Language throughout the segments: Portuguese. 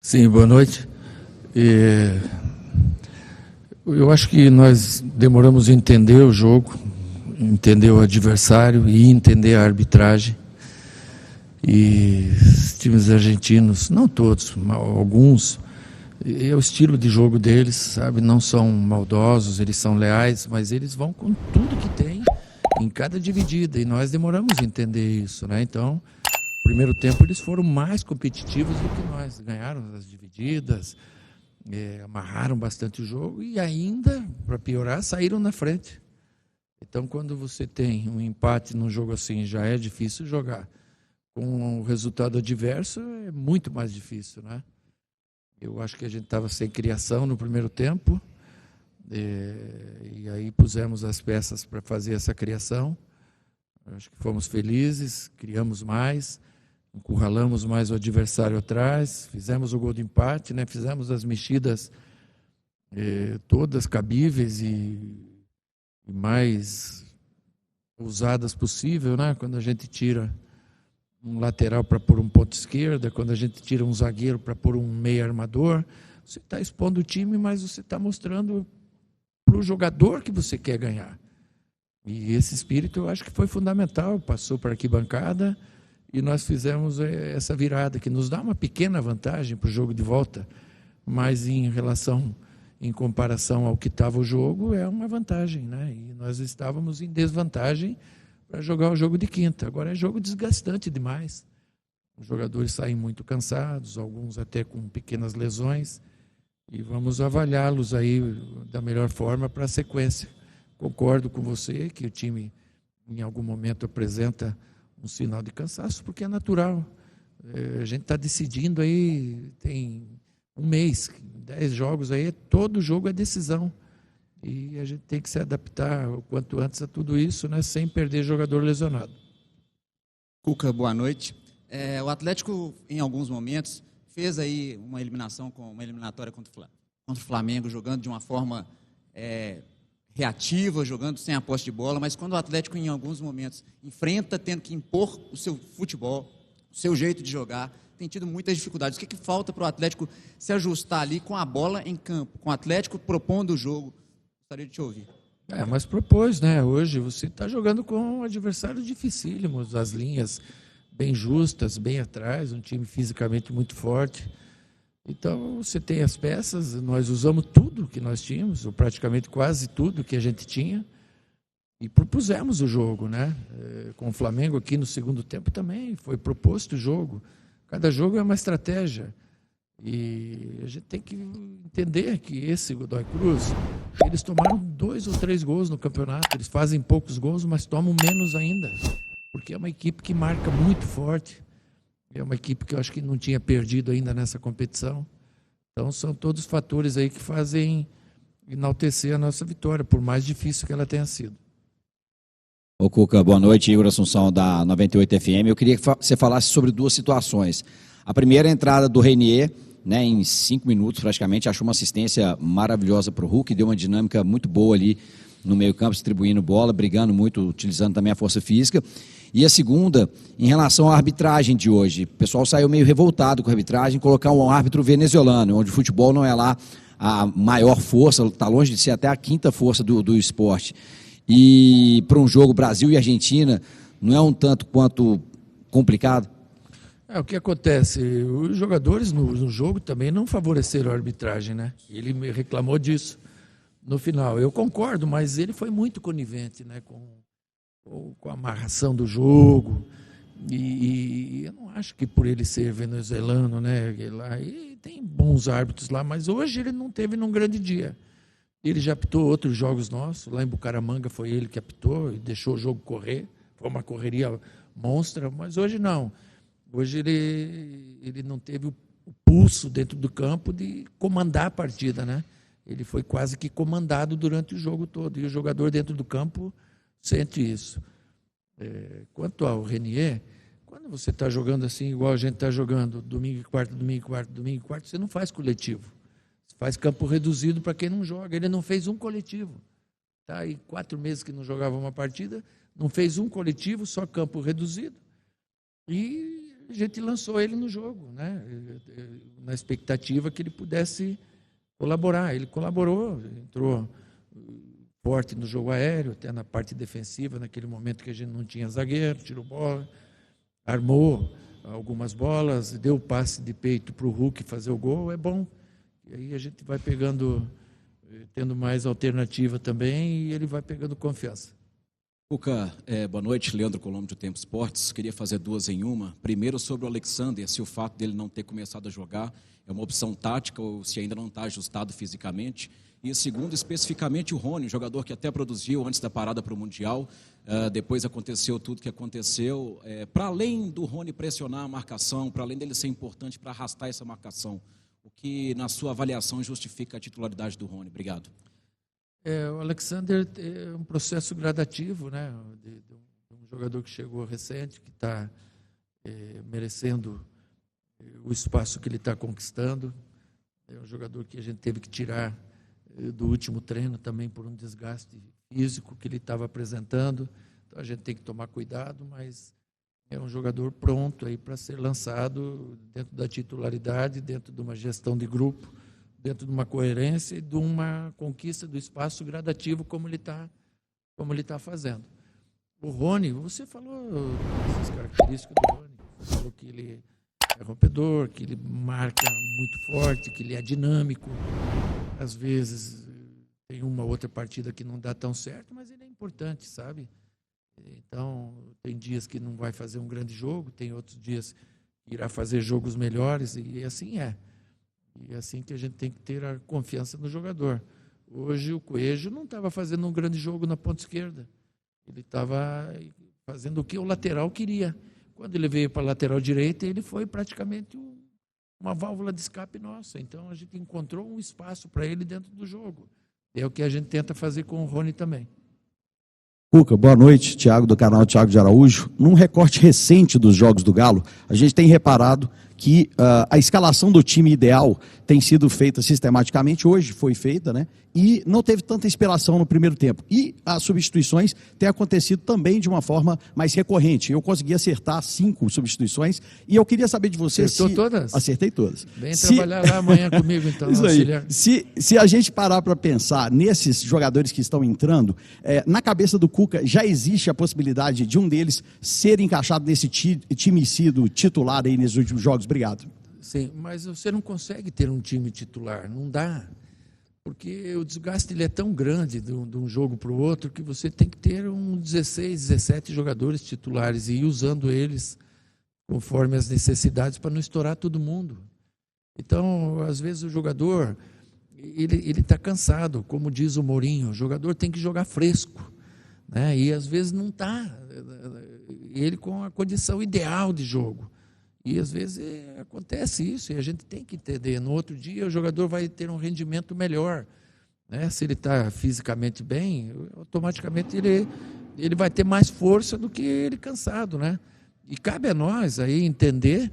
Sim, boa noite. Eu acho que nós demoramos a entender o jogo, entender o adversário e entender a arbitragem. E os times argentinos, não todos, mas alguns, é o estilo de jogo deles, sabe? Não são maldosos, eles são leais, mas eles vão com tudo que tem em cada dividida. E nós demoramos a entender isso, né? Então, no primeiro tempo eles foram mais competitivos do que nós. Ganharam as divididas, amarraram bastante o jogo e ainda, para piorar, saíram na frente. Então, quando você tem um empate num jogo assim, já é difícil jogar. Com o resultado adverso, é muito mais difícil, né? Eu acho que a gente estava sem criação no primeiro tempo, e aí pusemos as peças para fazer essa criação. Acho que fomos felizes, criamos mais, encurralamos mais o adversário atrás, fizemos o gol de empate, né? Fizemos as mexidas todas cabíveis e mais usadas possível, né? Quando a gente tira um lateral para pôr um ponto esquerda, quando a gente tira um zagueiro para pôr um meio armador, você está expondo o time, mas você está mostrando para o jogador que você quer ganhar. E esse espírito eu acho que foi fundamental, passou para a arquibancada e nós fizemos essa virada, que nos dá uma pequena vantagem para o jogo de volta, mas em comparação ao que estava o jogo, é uma vantagem, né? E nós estávamos em desvantagem para jogar o jogo de quinta. Agora é jogo desgastante demais. Os jogadores saem muito cansados, alguns até com pequenas lesões, e vamos avaliá-los aí da melhor forma para a sequência. Concordo com você que o time em algum momento apresenta um sinal de cansaço, porque é natural. A gente está decidindo aí, tem um mês, 10 jogos aí, todo jogo é decisão. E a gente tem que se adaptar o quanto antes a tudo isso, né, sem perder jogador lesionado. Cuca, boa noite. O Atlético, em alguns momentos, fez aí uma eliminatória contra o Flamengo, jogando de uma forma reativa, jogando sem a posse de bola, mas quando o Atlético, em alguns momentos, enfrenta tendo que impor o seu futebol, o seu jeito de jogar, tem tido muitas dificuldades. O que falta para o Atlético se ajustar ali com a bola em campo, com o Atlético propondo o jogo? Gostaria de te ouvir. Mas propôs, né? Hoje você está jogando com um adversário dificílimo, as linhas bem justas, bem atrás, um time fisicamente muito forte. Então você tem as peças, nós usamos tudo que nós tínhamos, ou praticamente quase tudo que a gente tinha, e propusemos o jogo, né? Com o Flamengo aqui no segundo tempo também foi proposto o jogo. Cada jogo é uma estratégia. E a gente tem que entender que esse Godoy Cruz, eles tomaram 2 ou 3 gols no campeonato, eles fazem poucos gols, mas tomam menos ainda, porque é uma equipe que marca muito forte, é uma equipe que eu acho que não tinha perdido ainda nessa competição. Então são todos fatores aí que fazem enaltecer a nossa vitória, por mais difícil que ela tenha sido. Ô Cuca, boa noite, Igor Assunção da 98 FM. Eu queria que você falasse sobre 2 situações. A primeira é a entrada do Renier, né, em 5 minutos praticamente, achou uma assistência maravilhosa para o Hulk, deu uma dinâmica muito boa ali no meio campo, distribuindo bola, brigando muito, utilizando também a força física. E a segunda, em relação à arbitragem de hoje, o pessoal saiu meio revoltado com a arbitragem, colocar um árbitro venezuelano, onde o futebol não é lá a maior força, está longe de ser até a 5ª força do esporte. E para um jogo Brasil e Argentina, não é um tanto quanto complicado? O que acontece? Os jogadores no jogo também não favoreceram a arbitragem, né? Ele me reclamou disso no final. Eu concordo, mas ele foi muito conivente, né, com a amarração do jogo. E eu não acho que por ele ser venezuelano, né, e tem bons árbitros lá, mas hoje ele não teve num grande dia. Ele já apitou outros jogos nossos, lá em Bucaramanga foi ele que apitou e deixou o jogo correr. Foi uma correria monstra, mas hoje não. Hoje ele não teve o pulso dentro do campo de comandar a partida, né? Ele foi quase que comandado durante o jogo todo. E o jogador dentro do campo sente isso. Quanto ao Renier, quando você está jogando assim, igual a gente está jogando, domingo e quarta, você não faz coletivo. Você faz campo reduzido para quem não joga. Ele não fez um coletivo. Tá aí 4 meses que não jogava uma partida, não fez um coletivo, só campo reduzido. E a gente lançou ele no jogo, né? Na expectativa que ele pudesse colaborar. Ele colaborou, entrou forte no jogo aéreo, até na parte defensiva, naquele momento que a gente não tinha zagueiro, tirou bola, armou algumas bolas, deu passe de peito para o Hulk fazer o gol, é bom. E aí a gente vai pegando, tendo mais alternativa também, e ele vai pegando confiança. Cuca, boa noite, Leandro Colombo, de Tempo Esportes. Queria fazer duas em uma. Primeiro, sobre o Alexander, se o fato dele não ter começado a jogar é uma opção tática ou se ainda não está ajustado fisicamente. E segundo, especificamente o Rony, um jogador que até produziu antes da parada para o Mundial, depois aconteceu tudo que aconteceu. Para além do Rony pressionar a marcação, para além dele ser importante para arrastar essa marcação, o que, na sua avaliação, justifica a titularidade do Rony? Obrigado. O Alexander é um processo gradativo, né? De um jogador que chegou recente, que está merecendo o espaço que ele está conquistando. É um jogador que a gente teve que tirar do último treino também por um desgaste físico que ele estava apresentando. Então a gente tem que tomar cuidado, mas é um jogador pronto aí para ser lançado dentro da titularidade, dentro de uma gestão de grupo, dentro de uma coerência e de uma conquista do espaço gradativo como ele tá fazendo. O Rony, você falou essas características do Rony, você falou que ele é rompedor, que ele marca muito forte, que ele é dinâmico. Às vezes tem uma outra partida que não dá tão certo, mas ele é importante, sabe? Então, tem dias que não vai fazer um grande jogo, tem outros dias que irá fazer jogos melhores, e assim é. E é assim que a gente tem que ter a confiança no jogador. Hoje o Coelho não estava fazendo um grande jogo na ponta esquerda. Ele estava fazendo o que o lateral queria. Quando ele veio para a lateral direita, ele foi praticamente uma válvula de escape nossa. Então a gente encontrou um espaço para ele dentro do jogo. É o que a gente tenta fazer com o Rony também. Cuca, boa noite, Thiago do canal Thiago de Araújo. Num recorte recente dos Jogos do Galo, a gente tem reparado que a escalação do time ideal tem sido feita sistematicamente, hoje foi feita, né? E não teve tanta inspiração no primeiro tempo. E as substituições têm acontecido também de uma forma mais recorrente. Eu consegui acertar 5 substituições e eu queria saber de você Acertou todas? Acertei todas. Vem trabalhar lá amanhã comigo, então, Isso aí. auxiliar. Se a gente parar para pensar nesses jogadores que estão entrando, na cabeça do Cuca já existe a possibilidade de um deles ser encaixado nesse time sido titular aí nesses últimos jogos? Obrigado. Sim, mas você não consegue ter um time titular, não dá. Porque o desgaste ele é tão grande de um jogo para o outro que você tem que ter 16, 17 jogadores titulares e ir usando eles conforme as necessidades para não estourar todo mundo. Então, às vezes o jogador ele está cansado, como diz o Mourinho, o jogador tem que jogar fresco, né? E às vezes não está ele com a condição ideal de jogo. E às vezes acontece isso, e a gente tem que entender. No outro dia o jogador vai ter um rendimento melhor, né? Se ele está fisicamente bem, automaticamente ele vai ter mais força do que ele cansado, né? E cabe a nós aí entender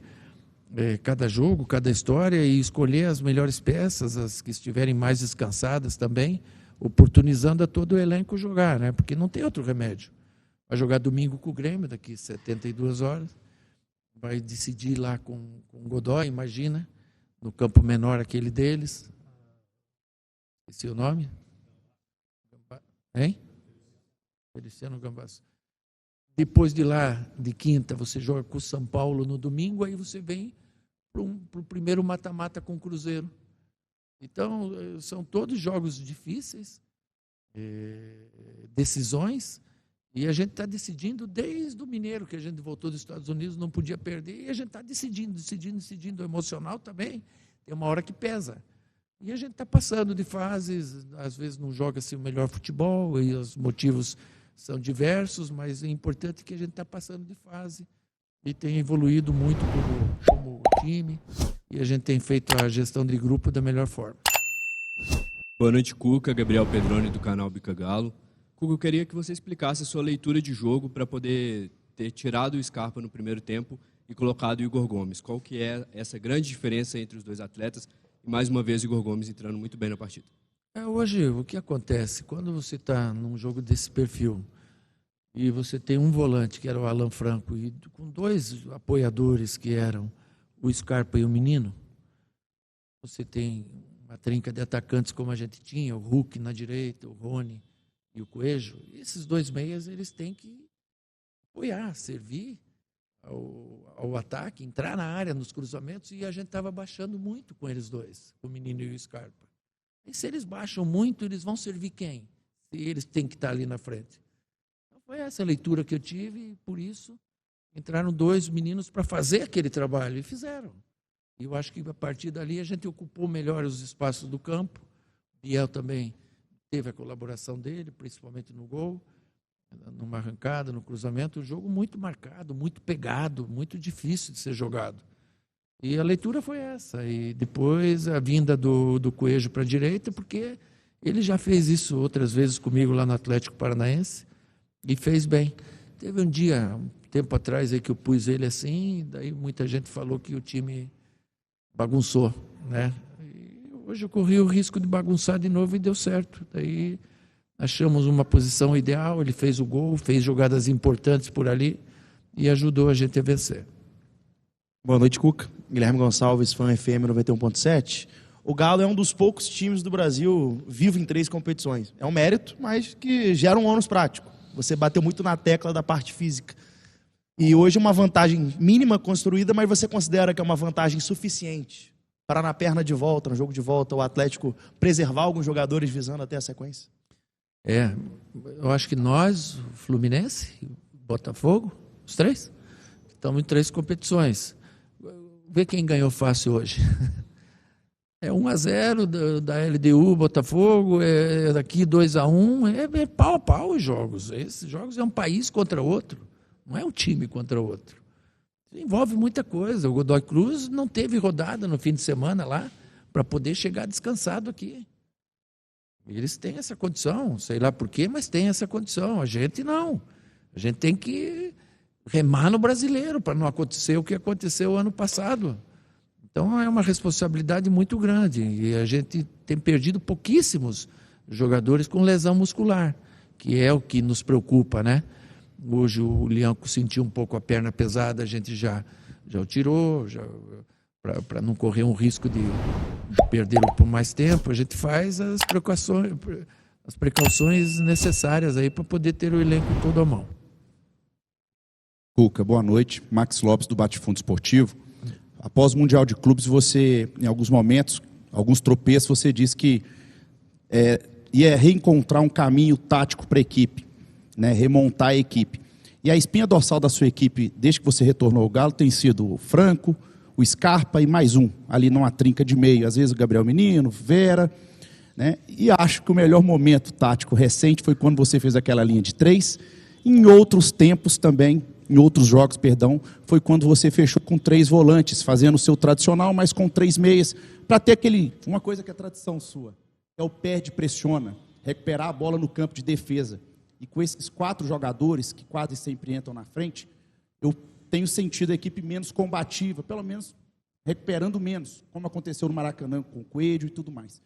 cada jogo, cada história e escolher as melhores peças, as que estiverem mais descansadas também, oportunizando a todo o elenco jogar, né? Porque não tem outro remédio. Vai jogar domingo com o Grêmio, daqui 72 horas. Vai decidir lá com o Godoy, imagina, no campo menor aquele deles. Esqueci o nome? Hein? Feliciano Gambassi. Depois de lá, de quinta, você joga com o São Paulo no domingo, aí você vem para o primeiro mata-mata com o Cruzeiro. Então, são todos jogos difíceis, decisões. E a gente está decidindo desde o Mineiro, que a gente voltou dos Estados Unidos, não podia perder, e a gente está decidindo. O emocional também, tem uma hora que pesa. E a gente está passando de fases, às vezes não joga-se o melhor futebol, e os motivos são diversos, mas é importante que a gente está passando de fase, e tem evoluído muito como time, e a gente tem feito a gestão de grupo da melhor forma. Boa noite, Cuca, Gabriel Pedroni, do canal Bica Galo. Cuca, eu queria que você explicasse a sua leitura de jogo para poder ter tirado o Scarpa no primeiro tempo e colocado o Igor Gomes. Qual que é essa grande diferença entre os dois atletas? E, mais uma vez, o Igor Gomes entrando muito bem na partida. Hoje, o que acontece? Quando você está num jogo desse perfil, e você tem um volante, que era o Alan Franco, e com 2 apoiadores, que eram o Scarpa e o Menino, você tem uma trinca de atacantes como a gente tinha, o Hulk na direita, o Rony e o Coelho. Esses 2 meias, eles têm que apoiar, servir ao ataque, entrar na área, nos cruzamentos, e a gente estava baixando muito com eles 2, o Menino e o Scarpa. E se eles baixam muito, eles vão servir quem? Se eles têm que estar ali na frente. Então, foi essa a leitura que eu tive, e por isso entraram 2 meninos para fazer aquele trabalho, e fizeram. E eu acho que a partir dali a gente ocupou melhor os espaços do campo. O Biel também teve a colaboração dele, principalmente no gol, numa arrancada, no cruzamento. Um jogo muito marcado, muito pegado, muito difícil de ser jogado. E a leitura foi essa. E depois a vinda do Coelho para a direita, porque ele já fez isso outras vezes comigo lá no Atlético Paranaense e fez bem. Teve um dia, um tempo atrás, aí que eu pus ele assim, e daí muita gente falou que o time bagunçou, né? E hoje eu corri o risco de bagunçar de novo e deu certo. Daí achamos uma posição ideal, ele fez o gol, fez jogadas importantes por ali e ajudou a gente a vencer. Boa noite, Cuca. Guilherme Gonçalves, Fã FM 91.7. O Galo é um dos poucos times do Brasil vivo em 3 competições. É um mérito, mas que gera um ônus prático. Você bateu muito na tecla da parte física. E hoje é uma vantagem mínima construída, mas você considera que é uma vantagem suficiente para, na perna de volta, no jogo de volta, o Atlético preservar alguns jogadores visando até a sequência? Eu acho que nós, o Fluminense, Botafogo, os 3, estamos em 3 competições. Vê quem ganhou fácil hoje. É 1-0 da LDU, Botafogo, é daqui 2-1, é pau a pau os jogos. Esses jogos é um país contra outro. Não é um time contra o outro. Envolve muita coisa. O Godoy Cruz não teve rodada no fim de semana lá para poder chegar descansado aqui. Eles têm essa condição, sei lá por quê, mas tem essa condição. A gente não. A gente tem que remar no Brasileiro para não acontecer o que aconteceu ano passado. Então é uma responsabilidade muito grande. E a gente tem perdido pouquíssimos jogadores com lesão muscular, que é o que nos preocupa, né? Hoje o Lianco sentiu um pouco a perna pesada, a gente já o tirou, para não correr um risco de perdê-lo por mais tempo. A gente faz as precauções necessárias aí para poder ter o elenco todo à mão. Cuca, boa noite. Max Lopes, do Bate-Fundo Esportivo. Após o Mundial de Clubes, você, em alguns momentos, alguns tropeços, você disse que ia reencontrar um caminho tático para a equipe, né, remontar a equipe. E a espinha dorsal da sua equipe, desde que você retornou ao Galo, tem sido o Franco, o Scarpa e mais um, ali numa trinca de meio. Às vezes o Gabriel Menino, Vera, né? E acho que o melhor momento tático recente foi quando você fez aquela linha de 3. Em outros tempos também, em outros jogos, perdão, foi quando você fechou com 3 volantes, fazendo o seu tradicional, mas com 3 meias, para ter uma coisa que é tradição sua, é o perde-pressiona, recuperar a bola no campo de defesa. E com esses 4 jogadores que quase sempre entram na frente, eu tenho sentido a equipe menos combativa, pelo menos recuperando menos, como aconteceu no Maracanã com o Coelho e tudo mais.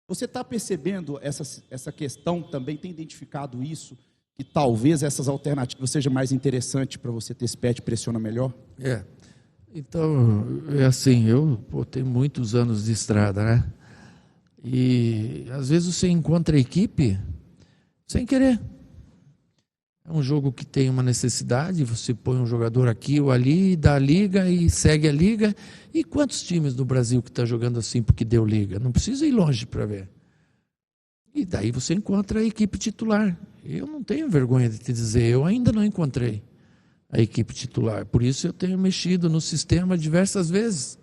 Você está percebendo essa questão também, tem identificado isso, que talvez essas alternativas sejam mais interessantes para você ter esse pé de pressiona melhor? Então, é assim, eu tenho muitos anos de estrada, né? E às vezes você encontra a equipe sem querer. É um jogo que tem uma necessidade, você põe um jogador aqui ou ali, dá a liga e segue a liga. E quantos times no Brasil que estão jogando assim porque deu liga? Não precisa ir longe para ver. E daí você encontra a equipe titular. Eu não tenho vergonha de te dizer, eu ainda não encontrei a equipe titular. Por isso eu tenho mexido no sistema diversas vezes.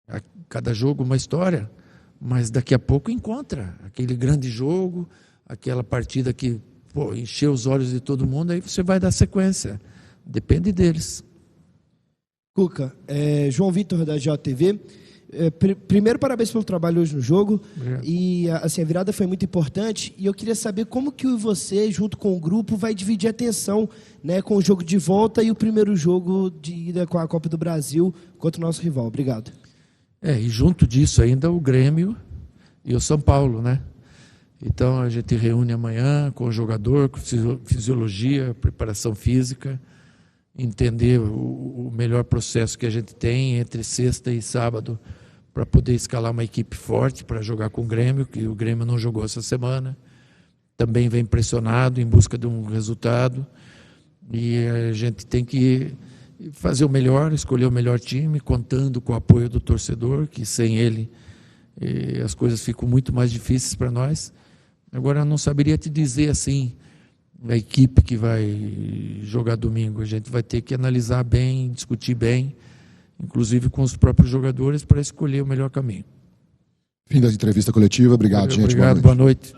A cada jogo uma história, mas daqui a pouco encontra aquele grande jogo, aquela partida que encheu os olhos de todo mundo, aí você vai dar sequência. Depende deles. Cuca, João Vitor da JTV. Primeiro, parabéns pelo trabalho hoje no jogo. Obrigado. E assim, a virada foi muito importante. E eu queria saber como que você, junto com o grupo, vai dividir a atenção, né, com o jogo de volta e o primeiro jogo de ida com a Copa do Brasil contra o nosso rival. Obrigado. E junto disso ainda o Grêmio e o São Paulo, né? Então a gente reúne amanhã com o jogador, com fisiologia, preparação física, entender o melhor processo que a gente tem entre sexta e sábado para poder escalar uma equipe forte para jogar com o Grêmio, que o Grêmio não jogou essa semana. Também vem pressionado em busca de um resultado. E a gente tem que fazer o melhor, escolher o melhor time, contando com o apoio do torcedor, que sem ele as coisas ficam muito mais difíceis para nós. Agora, eu não saberia te dizer assim, a equipe que vai jogar domingo. A gente vai ter que analisar bem, discutir bem, inclusive com os próprios jogadores, para escolher o melhor caminho. Fim da entrevista coletiva. Obrigado, gente. Obrigado, boa noite.